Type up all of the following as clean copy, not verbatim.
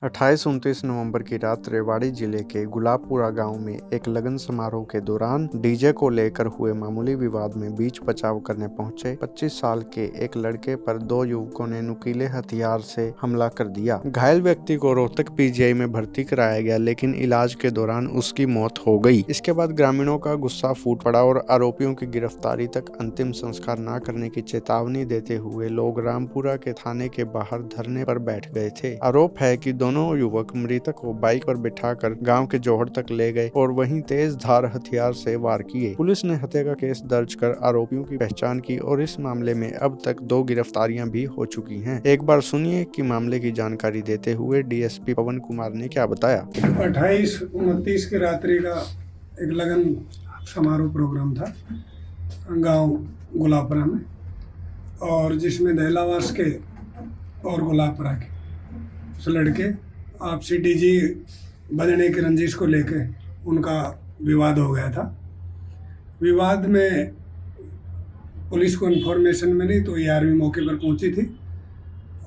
28-29 नवंबर की रात रेवाड़ी जिले के गुलाबपुरा गांव में एक लगन समारोह के दौरान डीजे को लेकर हुए मामूली विवाद में बीच बचाव करने पहुंचे 25 साल के एक लड़के पर दो युवकों ने नुकीले हथियार से हमला कर दिया। घायल व्यक्ति को रोहतक पीजीआई में भर्ती कराया गया, लेकिन इलाज के दौरान उसकी मौत हो गई। इसके बाद ग्रामीणों का गुस्सा फूट पड़ा और आरोपियों की गिरफ्तारी तक अंतिम संस्कार न करने की चेतावनी देते हुए लोग रामपुरा के थाने के बाहर धरने पर बैठ गए थे। आरोप है कि दोनों युवक मृतक को बाइक पर बिठाकर गांव के जोहड़ तक ले गए और वहीं तेज धार हथियार से वार किए। पुलिस ने हत्या का केस दर्ज कर आरोपियों की पहचान की और इस मामले में अब तक 2 गिरफ्तारियां भी हो चुकी हैं। एक बार सुनिए कि मामले की जानकारी देते हुए डीएसपी पवन कुमार ने क्या बताया। 28-29 की रात्रि का एक लगन समारोह प्रोग्राम था गांव गुलाबपुरा में, और जिसमें दहलावास के और गुलाबपुरा के उस लड़के आपसी डीजी बजने की रंजिश को लेके उनका विवाद हो गया था। विवाद में पुलिस को इन्फॉर्मेशन मिली तो ईआरवी मौके पर पहुंची थी,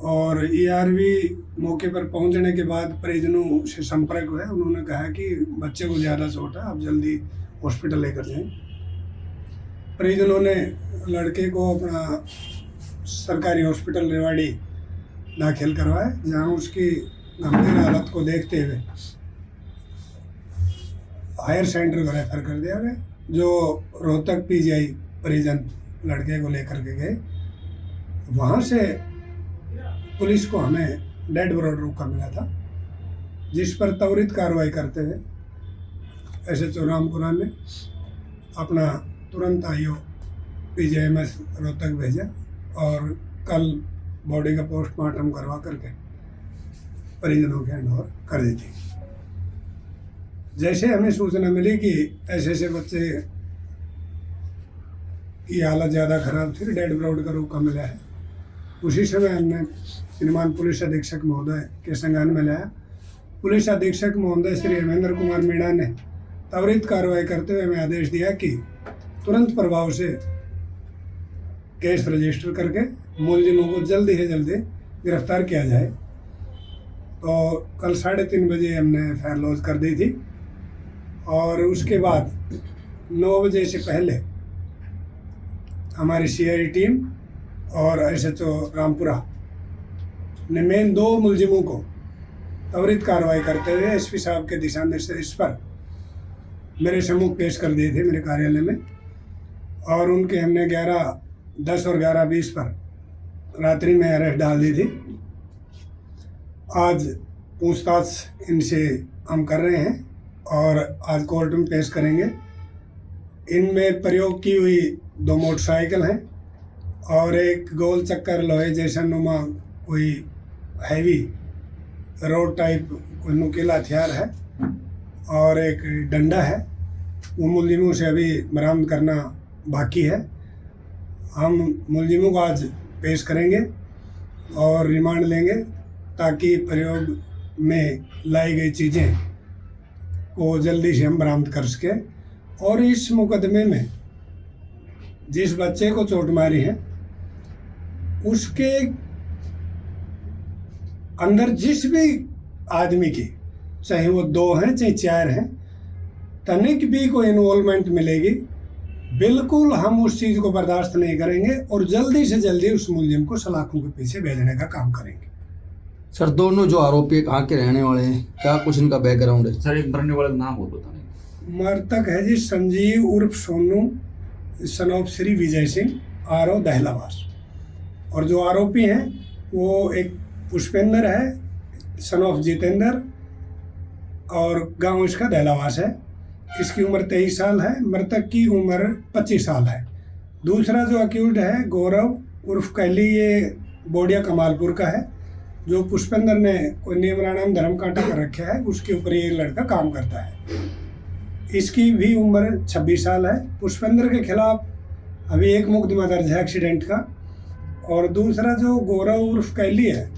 और ईआरवी मौके पर पहुंचने के बाद परिजनों से संपर्क हुआ। उन्होंने कहा कि बच्चे को ज़्यादा चोट है, आप जल्दी हॉस्पिटल लेकर जाएं। परिजनों ने लड़के को अपना सरकारी हॉस्पिटल रेवाड़ी दाखिल करवाया, जहां उसकी गंभीर हालत को देखते हुए हायर सेंटर को रेफर कर दिया गया, जो रोहतक पीजीआई परिजन लड़के को लेकर के गए। वहां से पुलिस को हमें डेड बॉडी रोका मिला था, जिस पर त्वरित कार्रवाई करते हुए एसएचओ रामपुरा ने अपना तुरंत आईओ पीजीआईएमएस रोहतक भेजा और कल बॉडी का पोस्टमार्टम करवा करके परिजनों के हैंड ओवर कर दी थी। जैसे हमें सूचना मिली कि ऐसे बच्चे की हालत ज़्यादा खराब थी, डेड बॉडी का रोका मिला है, उसी समय हमने श्रीमान पुलिस अधीक्षक महोदय के संज्ञान में लाया। पुलिस अधीक्षक महोदय श्री हेमेंद्र कुमार मीणा ने त्वरित कार्रवाई करते हुए हमें आदेश दिया कि तुरंत प्रभाव से केस रजिस्टर करके मुलजिमों को जल्दी से जल्दी गिरफ्तार किया जाए। तो कल 3:30 बजे हमने एफआईआर लॉन्च कर दी थी, और उसके बाद 9 बजे से पहले हमारी सीआईडी टीम और एसएचओ रामपुरा ने मेन 2 मुलजिमों को त्वरित कार्रवाई करते हुए एसपी साहब के दिशा निर्देश पर मेरे सम्मुख पेश कर दिए थे मेरे कार्यालय में, और उनके हमने 11:10 और 11:20 पर रात्रि में अरेस्ट डाल दी थी। आज पूछताछ इनसे हम कर रहे हैं और आज कोर्ट में पेश करेंगे। इनमें प्रयोग की हुई 2 मोटरसाइकिल हैं और एक गोल चक्कर लोहे जैसा नुमा कोई हैवी रोड टाइप कोई नुकीला हथियार है, और एक डंडा है। वो मुलजिमों से अभी बरामद करना बाकी है। हम मुलजिमों को आज पेश करेंगे और रिमांड लेंगे, ताकि प्रयोग में लाई गई चीज़ें को जल्दी से हम बरामद कर सकें। और इस मुकदमे में जिस बच्चे को चोट मारी है, उसके अंदर जिस भी आदमी की, चाहे वो 2 हैं चाहे 4 हैं, तनिक भी कोई इन्वॉल्वमेंट मिलेगी, बिल्कुल हम उस चीज़ को बर्दाश्त नहीं करेंगे और जल्दी से जल्दी उस मुलजिम को सलाखों के पीछे भेजने का काम करेंगे। सर, दोनों जो आरोपी कहाँ के रहने वाले हैं, क्या कुछ इनका बैकग्राउंड है? सर, एक मरने वाला नाम हो बताने। मृतक है जी संजीव उर्फ Sonu, son of Shri Vijay Singh, RO Dahlawas. और जो आरोपी हैं वो एक पुष्पेंद्र है, सन ऑफ जितेंद्र, और गांव इसका दहलावास है। इसकी उम्र 23 साल है, मृतक की उम्र 25 साल है। दूसरा जो अक्यूज्ड है गौरव उर्फ कैली, ये बोडिया कमालपुर का है, जो पुष्पेंद्र ने कोई नियमराणाम धर्म कांटा कर रखा है, उसके ऊपर ये लड़का काम करता है। इसकी भी उम्र 26 साल है। पुष्पेंद्र के खिलाफ अभी एक मुकदमा दर्ज है एक्सीडेंट का, और दूसरा जो गौरव उर्फ कैली है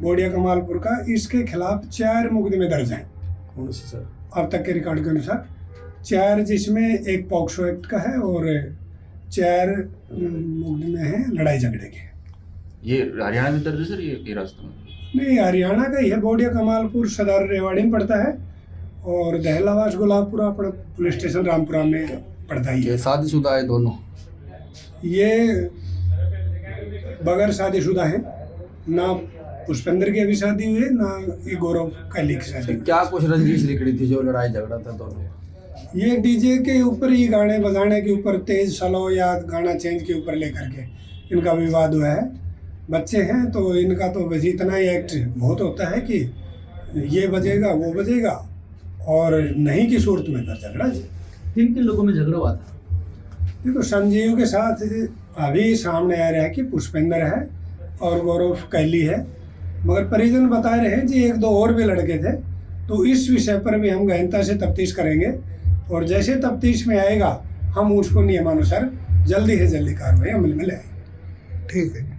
बोडिया कमालपुर का, इसके खिलाफ 4 मुकदमे दर्ज हैं। कौन से सर? अब तक के रिकॉर्ड के अनुसार 4, जिसमें एक पॉक्सो एक्ट का है और 4 मुकदमे हैं लड़ाई झगड़े के। ये हरियाणा में दर्ज है सर, ये रास्ते में? नहीं, हरियाणा का ही है। बोडिया कमालपुर सदर रेवाड़ी में पड़ता है और दहलावास गुलाबपुरा अपना पुलिस स्टेशन रामपुरा में पड़ता ही ये है। शादीशुदा है दोनों? ये बगैर शादीशुदा है, ना पुष्पेंद्र की अभी शादी हुई है, ना ये गौरव कैली की शादी हुई। क्या कुछ रंजिश निकली थी जो लड़ाई झगड़ा था दोनों? ये डीजे के ऊपर ही, गाने बजाने के ऊपर, तेज स्लो या गाना चेंज के ऊपर लेकर के इनका विवाद हुआ है। बच्चे हैं तो इनका तो बस इतना ही एक्ट बहुत होता है कि ये बजेगा वो बजेगा, और नहीं की सूरत में कर झगड़ा। किन किन लोगों में झगड़ा हुआ था? देखो, संजीव के साथ अभी सामने आ रहा है कि पुष्पेंद्र है और गौरव कैली है, मगर परिजन बता रहे हैं कि एक दो और भी लड़के थे। तो इस विषय पर भी हम गहनता से तफ्तीश करेंगे, और जैसे तफ्तीश में आएगा हम उसको नियमानुसार जल्दी से जल्दी कार्रवाई अमल में ले आएंगे। ठीक है।